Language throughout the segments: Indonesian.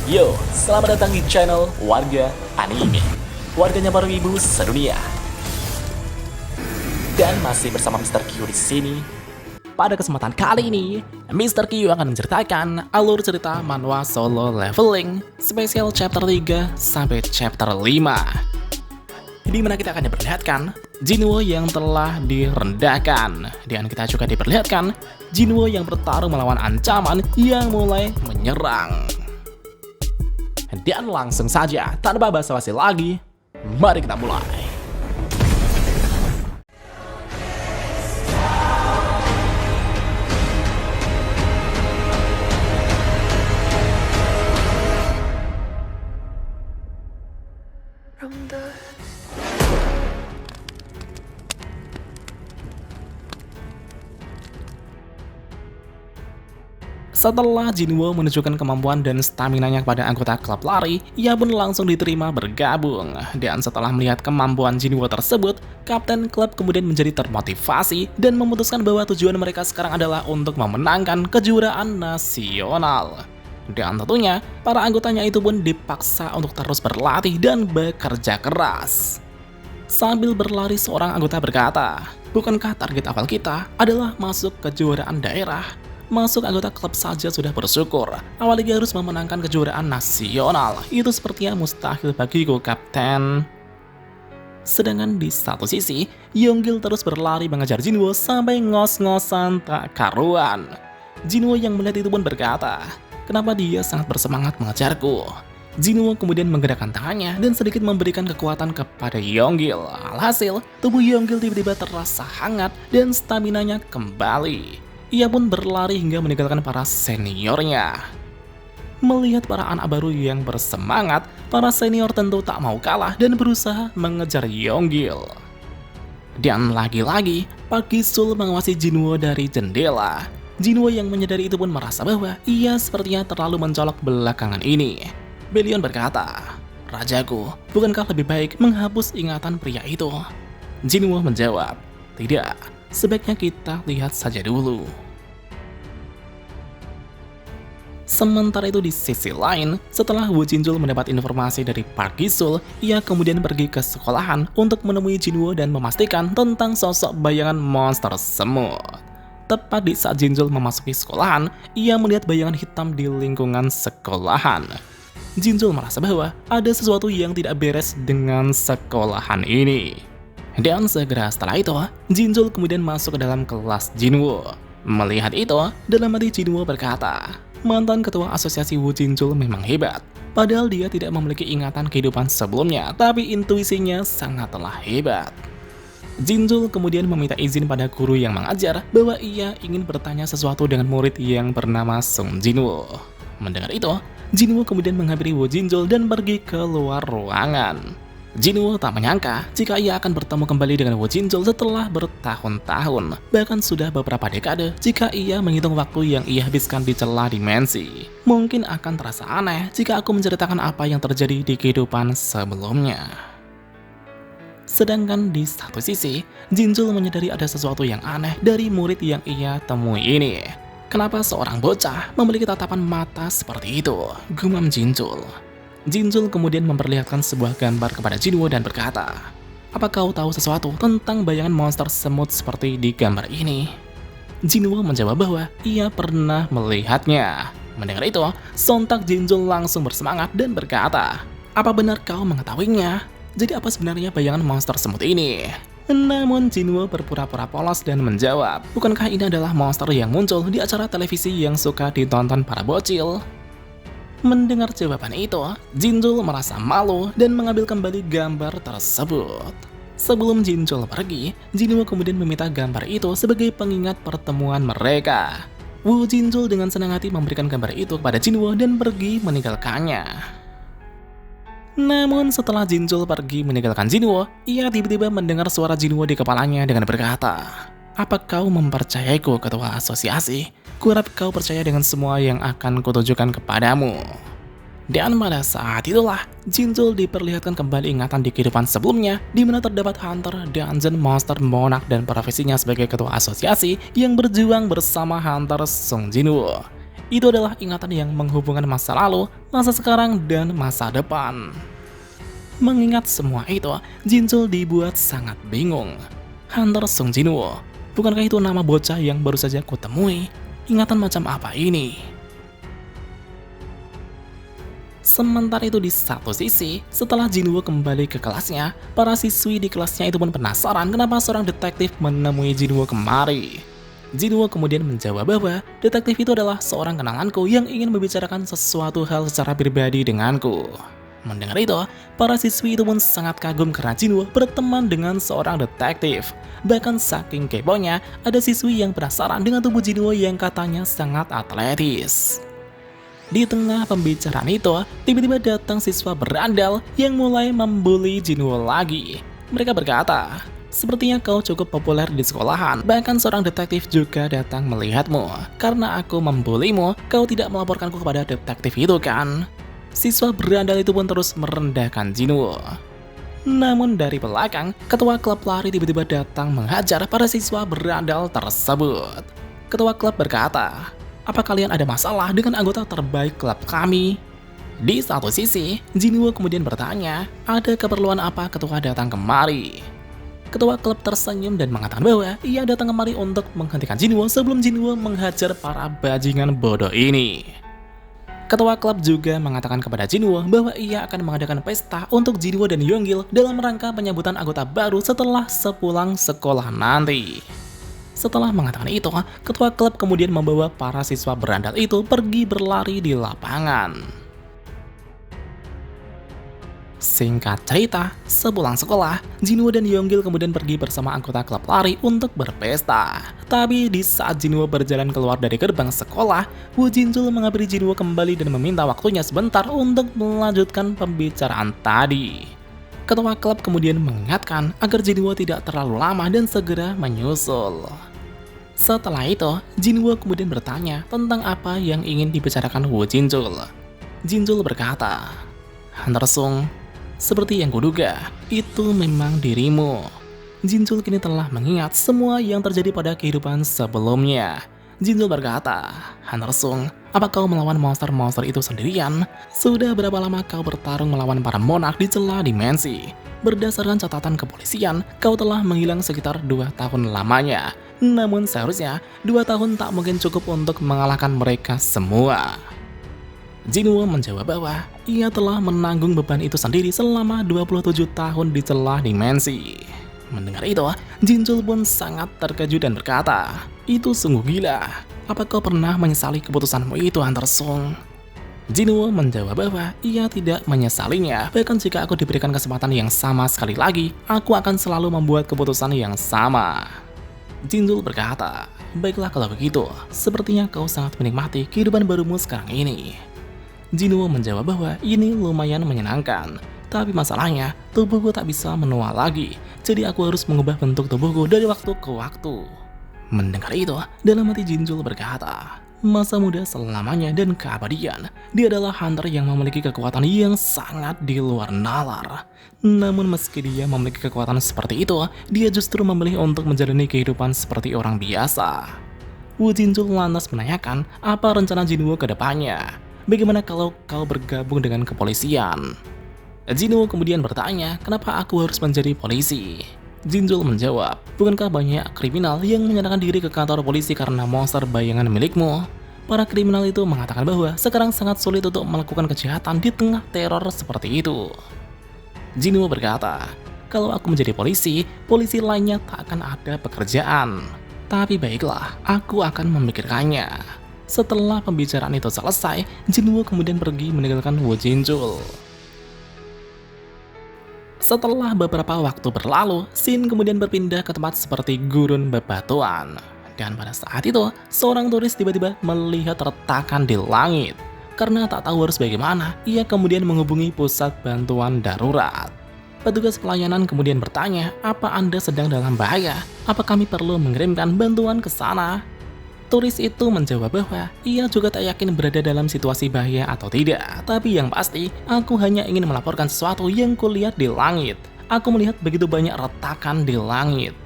Yo, selamat datang di channel Warga Anime, warganya para wibu sedunia. Dan masih bersama Mr. Q di sini. Pada kesempatan kali ini, Mr. Q akan menceritakan alur cerita manhwa solo leveling spesial chapter 3 sampai chapter 5. Di mana kita akan diperlihatkan Jinwoo yang telah direndahkan, dan kita juga diperlihatkan Jinwoo yang bertarung melawan ancaman yang mulai menyerang. Dan langsung saja, tanpa basa-basi lagi, mari kita mulai. Setelah Jinwoo menunjukkan kemampuan dan staminanya kepada anggota klub lari, ia pun langsung diterima bergabung. Dan setelah melihat kemampuan Jinwoo tersebut, kapten klub kemudian menjadi termotivasi dan memutuskan bahwa tujuan mereka sekarang adalah untuk memenangkan kejuaraan nasional. Dan tentunya, para anggotanya itu pun dipaksa untuk terus berlatih dan bekerja keras. Sambil berlari, seorang anggota berkata, "Bukankah target awal kita adalah masuk kejuaraan daerah? Masuk anggota klub saja sudah bersyukur, apalagi harus memenangkan kejuaraan nasional. Itu sepertinya mustahil bagiku, Kapten." Sedangkan di satu sisi, Yonggil terus berlari mengejar Jinwoo sampai ngos-ngosan tak karuan. Jinwoo yang melihat itu pun berkata, "Kenapa dia sangat bersemangat mengejarku?" Jinwoo kemudian menggerakkan tangannya dan sedikit memberikan kekuatan kepada Yonggil. Alhasil, tubuh Yonggil tiba-tiba terasa hangat dan staminanya kembali. Ia pun berlari hingga meninggalkan para seniornya. Melihat para anak baru yang bersemangat, para senior tentu tak mau kalah dan berusaha mengejar Yonggil. Dan lagi-lagi, Park Gi-sul mengawasi Jinwoo dari jendela. Jinwoo yang menyadari itu pun merasa bahwa ia sepertinya terlalu mencolok belakangan ini. Belion berkata, "Rajaku, bukankah lebih baik menghapus ingatan pria itu?" Jinwoo menjawab, "Tidak. Sebaiknya kita lihat saja dulu." Sementara itu di sisi lain, setelah Woo Jinjul mendapat informasi dari Park Gi-sul, ia kemudian pergi ke sekolahan untuk menemui Jinwoo dan memastikan tentang sosok bayangan monster semut. Tepat di saat Jinjul memasuki sekolahan, ia melihat bayangan hitam di lingkungan sekolahan. Jinjul merasa bahwa ada sesuatu yang tidak beres dengan sekolahan ini. Dan segera setelah itu, Jinjul kemudian masuk ke dalam kelas Jinwoo. Melihat itu, dalam hati Jinwoo berkata, mantan ketua asosiasi Woo Jinjul memang hebat. Padahal dia tidak memiliki ingatan kehidupan sebelumnya, tapi intuisinya sangatlah hebat. Jinjul kemudian meminta izin pada guru yang mengajar bahwa ia ingin bertanya sesuatu dengan murid yang bernama Sung Jinwoo. Mendengar itu, Jinwoo kemudian menghampiri Woo Jinjul dan pergi ke luar ruangan. Jinwoo tak menyangka jika ia akan bertemu kembali dengan Woo Jinjul setelah bertahun-tahun, bahkan sudah beberapa dekade jika ia menghitung waktu yang ia habiskan di celah dimensi. Mungkin akan terasa aneh jika aku menceritakan apa yang terjadi di kehidupan sebelumnya. Sedangkan di satu sisi, Jinjul menyadari ada sesuatu yang aneh dari murid yang ia temui ini. Kenapa seorang bocah memiliki tatapan mata seperti itu? Gumam Jinjul. Jinjul kemudian memperlihatkan sebuah gambar kepada Jinwoo dan berkata, "Apa kau tahu sesuatu tentang bayangan monster semut seperti di gambar ini?" Jinwoo menjawab bahwa ia pernah melihatnya. Mendengar itu, sontak Jinjul langsung bersemangat dan berkata, "Apa benar kau mengetahuinya? Jadi apa sebenarnya bayangan monster semut ini?" Namun Jinwoo berpura-pura polos dan menjawab, "Bukankah ini adalah monster yang muncul di acara televisi yang suka ditonton para bocil?" Mendengar jawaban itu, Jinjul merasa malu dan mengambil kembali gambar tersebut. Sebelum Jinjul pergi, Jinwoo kemudian meminta gambar itu sebagai pengingat pertemuan mereka. Woo Jinjul dengan senang hati memberikan gambar itu kepada Jinwoo dan pergi meninggalkannya. Namun setelah Jinjul pergi meninggalkan Jinwoo, ia tiba-tiba mendengar suara Jinwoo di kepalanya dengan berkata, "Apa kau mempercayaiku, ketua asosiasi? Kuharap kau percaya dengan semua yang akan kutunjukkan kepadamu." Dan pada saat itulah, Jinjul diperlihatkan kembali ingatan di kehidupan sebelumnya, di mana terdapat Hunter, Dungeon, Monster, Monarch, dan profesinya sebagai ketua asosiasi yang berjuang bersama Hunter Sung Jinwoo. Itu adalah ingatan yang menghubungkan masa lalu, masa sekarang, dan masa depan. Mengingat semua itu, Jinjul dibuat sangat bingung. Hunter Sung Jinwoo, bukankah itu nama bocah yang baru saja kutemui? Ingatan macam apa ini? Sementara itu di satu sisi, setelah Jinwoo kembali ke kelasnya, para siswi di kelasnya itu pun penasaran kenapa seorang detektif menemui Jinwoo kemari. Jinwoo kemudian menjawab bahwa detektif itu adalah seorang kenalanku yang ingin membicarakan sesuatu hal secara pribadi denganku. Mendengar itu, para siswi itu pun sangat kagum karena Jinwoo berteman dengan seorang detektif. Bahkan saking keponya, ada siswi yang penasaran dengan tubuh Jinwoo yang katanya sangat atletis. Di tengah pembicaraan itu, tiba-tiba datang siswa berandal yang mulai membuli Jinwoo lagi. Mereka berkata, "Sepertinya kau cukup populer di sekolahan, bahkan seorang detektif juga datang melihatmu. Karena aku membulimu, kau tidak melaporkanku kepada detektif itu kan?" Siswa berandal itu pun terus merendahkan Jinwoo. Namun dari belakang, ketua klub lari tiba-tiba datang menghajar para siswa berandal tersebut. Ketua klub berkata, "Apa kalian ada masalah dengan anggota terbaik klub kami?" Di satu sisi, Jinwoo kemudian bertanya, ada keperluan apa ketua datang kemari? Ketua klub tersenyum dan mengatakan bahwa ia datang kemari untuk menghentikan Jinwoo sebelum Jinwoo menghajar para bajingan bodoh ini. Ketua klub juga mengatakan kepada Jinwoo bahwa ia akan mengadakan pesta untuk Jinwoo dan Yonggil dalam rangka penyambutan anggota baru setelah sepulang sekolah nanti. Setelah mengatakan itu, ketua klub kemudian membawa para siswa berandal itu pergi berlari di lapangan. Singkat cerita, sepulang sekolah, Jinwoo dan Yonggil kemudian pergi bersama anggota klub lari untuk berpesta. Tapi di saat Jinwoo berjalan keluar dari gerbang sekolah, Woo Jinjul menghampiri Jinwoo kembali dan meminta waktunya sebentar untuk melanjutkan pembicaraan tadi. Ketua klub kemudian mengingatkan agar Jinwoo tidak terlalu lama dan segera menyusul. Setelah itu, Jinwoo kemudian bertanya tentang apa yang ingin dibicarakan Woo Jinjul. Jinjul berkata, "Hunter Sung, seperti yang kuduga, itu memang dirimu." Jinjul kini telah mengingat semua yang terjadi pada kehidupan sebelumnya. Jinjul berkata, "Hunter Sung, apa kau melawan monster-monster itu sendirian? Sudah berapa lama kau bertarung melawan para monark di celah dimensi? Berdasarkan catatan kepolisian, kau telah menghilang sekitar 2 tahun lamanya. Namun seharusnya 2 tahun tak mungkin cukup untuk mengalahkan mereka semua." Jinwoo menjawab bahwa ia telah menanggung beban itu sendiri selama 27 tahun di celah dimensi. Mendengar itu, Jinjul pun sangat terkejut dan berkata, "Itu sungguh gila. Apa kau pernah menyesali keputusanmu itu, Hunter Sung?" Jinwoo menjawab bahwa ia tidak menyesalinya, bahkan jika aku diberikan kesempatan yang sama sekali lagi, aku akan selalu membuat keputusan yang sama. Jinjul berkata, "Baiklah kalau begitu, sepertinya kau sangat menikmati kehidupan barumu sekarang ini." Jinwoo menjawab bahwa ini lumayan menyenangkan, tapi masalahnya tubuhku tak bisa menua lagi, jadi aku harus mengubah bentuk tubuhku dari waktu ke waktu. Mendengar itu, dalam hati Jinjul berkata, masa muda selamanya dan keabadian, dia adalah hunter yang memiliki kekuatan yang sangat di luar nalar. Namun meski dia memiliki kekuatan seperti itu, dia justru memilih untuk menjalani kehidupan seperti orang biasa. Woo Jinjul lantas menanyakan apa rencana Jinwoo ke depannya. Bagaimana kalau kau bergabung dengan kepolisian? Jinwoo kemudian bertanya, kenapa aku harus menjadi polisi? Jinjul menjawab, bukankah banyak kriminal yang menyerahkan diri ke kantor polisi karena monster bayangan milikmu? Para kriminal itu mengatakan bahwa sekarang sangat sulit untuk melakukan kejahatan di tengah teror seperti itu. Jinwoo berkata, kalau aku menjadi polisi, polisi lainnya tak akan ada pekerjaan. Tapi baiklah, aku akan memikirkannya. Setelah pembicaraan itu selesai, Jinwoo kemudian pergi meninggalkan Woo Jinjul. Setelah beberapa waktu berlalu, scene kemudian berpindah ke tempat seperti gurun bebatuan. Dan pada saat itu, seorang turis tiba-tiba melihat retakan di langit. Karena tak tahu harus bagaimana, ia kemudian menghubungi pusat bantuan darurat. Petugas pelayanan kemudian bertanya, apa Anda sedang dalam bahaya? Apa kami perlu mengirimkan bantuan ke sana? Turis itu menjawab bahwa ia juga tak yakin berada dalam situasi bahaya atau tidak. Tapi yang pasti, aku hanya ingin melaporkan sesuatu yang kulihat di langit. Aku melihat begitu banyak retakan di langit.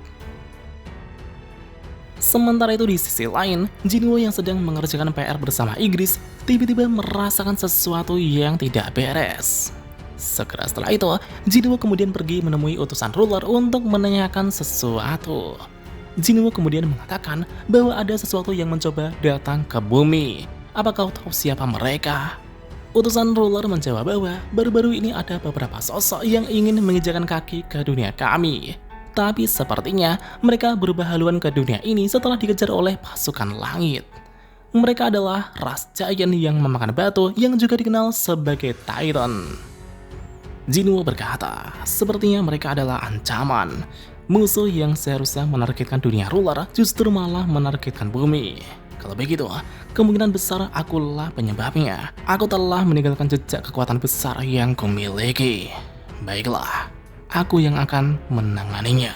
Sementara itu di sisi lain, Jinwoo yang sedang mengerjakan PR bersama Igris tiba-tiba merasakan sesuatu yang tidak beres. Segera setelah itu, Jinwoo kemudian pergi menemui utusan ruler untuk menanyakan sesuatu. Jinwoo kemudian mengatakan bahwa ada sesuatu yang mencoba datang ke bumi. Apa kau tahu siapa mereka? Utusan ruler menjawab bahwa baru-baru ini ada beberapa sosok yang ingin menginjakan kaki ke dunia kami. Tapi sepertinya mereka berubah haluan ke dunia ini setelah dikejar oleh pasukan langit. Mereka adalah ras giant yang memakan batu yang juga dikenal sebagai Titan. Jinwoo berkata, sepertinya mereka adalah ancaman. Musuh yang seharusnya menargetkan dunia ruler justru malah menargetkan bumi. Kalau begitu, kemungkinan besar akulah penyebabnya. Aku telah meninggalkan jejak kekuatan besar yang kumiliki. Baiklah, aku yang akan menanganinya.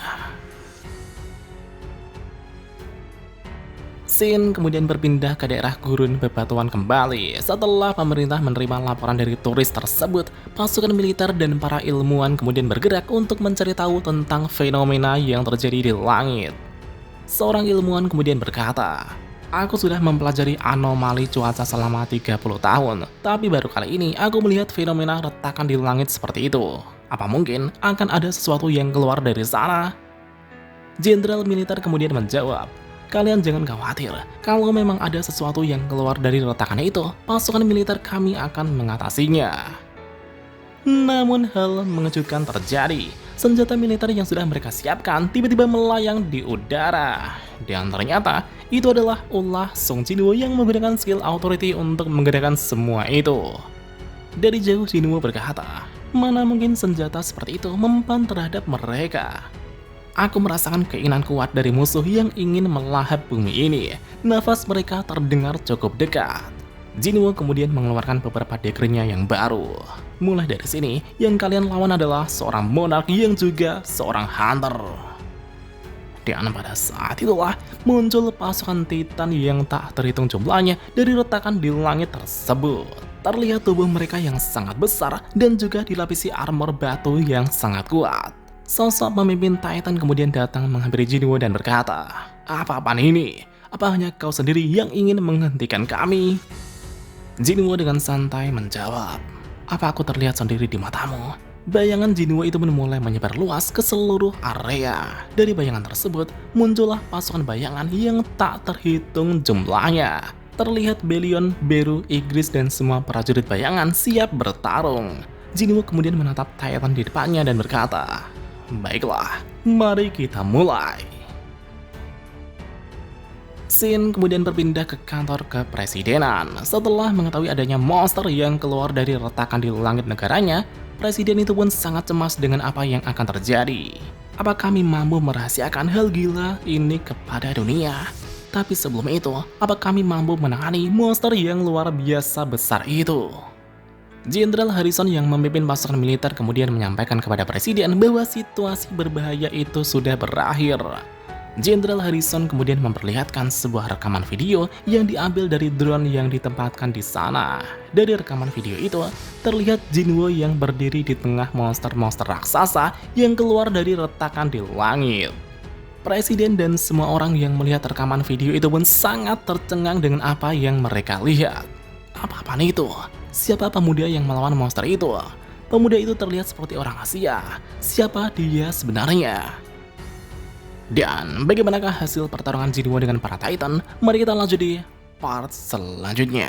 Scene kemudian berpindah ke daerah gurun bebatuan kembali. Setelah pemerintah menerima laporan dari turis tersebut, pasukan militer dan para ilmuwan kemudian bergerak untuk mencari tahu tentang fenomena yang terjadi di langit. Seorang ilmuwan kemudian berkata, aku sudah mempelajari anomali cuaca selama 30 tahun, tapi baru kali ini aku melihat fenomena retakan di langit seperti itu. Apa mungkin akan ada sesuatu yang keluar dari sana? Jenderal militer kemudian menjawab, kalian jangan khawatir, kalau memang ada sesuatu yang keluar dari retakan itu, pasukan militer kami akan mengatasinya. Namun hal mengejutkan terjadi. Senjata militer yang sudah mereka siapkan tiba-tiba melayang di udara. Dan ternyata itu adalah ulah Song Jinwoo yang menggunakan skill authority untuk menggerakkan semua itu. Dari jauh Jinwoo berkata, mana mungkin senjata seperti itu mempan terhadap mereka. Aku merasakan keinginan kuat dari musuh yang ingin melahap bumi ini. Nafas mereka terdengar cukup dekat. Jinwoo kemudian mengeluarkan beberapa degrenya yang baru. Mulai dari sini, yang kalian lawan adalah seorang monark yang juga seorang hunter. Dan pada saat itulah muncul pasukan Titan yang tak terhitung jumlahnya dari retakan di langit tersebut. Terlihat tubuh mereka yang sangat besar dan juga dilapisi armor batu yang sangat kuat. Sosok pemimpin Titan kemudian datang menghampiri Jinwoo dan berkata, apa-apaan ini? Apa hanya kau sendiri yang ingin menghentikan kami? Jinwoo dengan santai menjawab, apa aku terlihat sendiri di matamu? Bayangan Jinwoo itu mulai menyebar luas ke seluruh area. Dari bayangan tersebut, muncullah pasukan bayangan yang tak terhitung jumlahnya. Terlihat Belion, Beru, Igris, dan semua prajurit bayangan siap bertarung. Jinwoo kemudian menatap Titan di depannya dan berkata, baiklah, mari kita mulai. Scene kemudian berpindah ke kantor kepresidenan. Setelah mengetahui adanya monster yang keluar dari retakan di langit negaranya, presiden itu pun sangat cemas dengan apa yang akan terjadi. Apa kami mampu merahasiakan hal gila ini kepada dunia? Tapi sebelum itu, apa kami mampu menangani monster yang luar biasa besar itu? Jenderal Harrison yang memimpin pasukan militer kemudian menyampaikan kepada presiden bahwa situasi berbahaya itu sudah berakhir. Jenderal Harrison kemudian memperlihatkan sebuah rekaman video yang diambil dari drone yang ditempatkan di sana. Dari rekaman video itu, terlihat Jinwoo yang berdiri di tengah monster-monster raksasa yang keluar dari retakan di langit. Presiden dan semua orang yang melihat rekaman video itu pun sangat tercengang dengan apa yang mereka lihat. Apa-apaan itu? Siapa pemuda yang melawan monster itu? Pemuda itu terlihat seperti orang Asia. Siapa dia sebenarnya? Dan bagaimanakah hasil pertarungan Jinwoo dengan para Titan? Mari kita lanjut di part selanjutnya.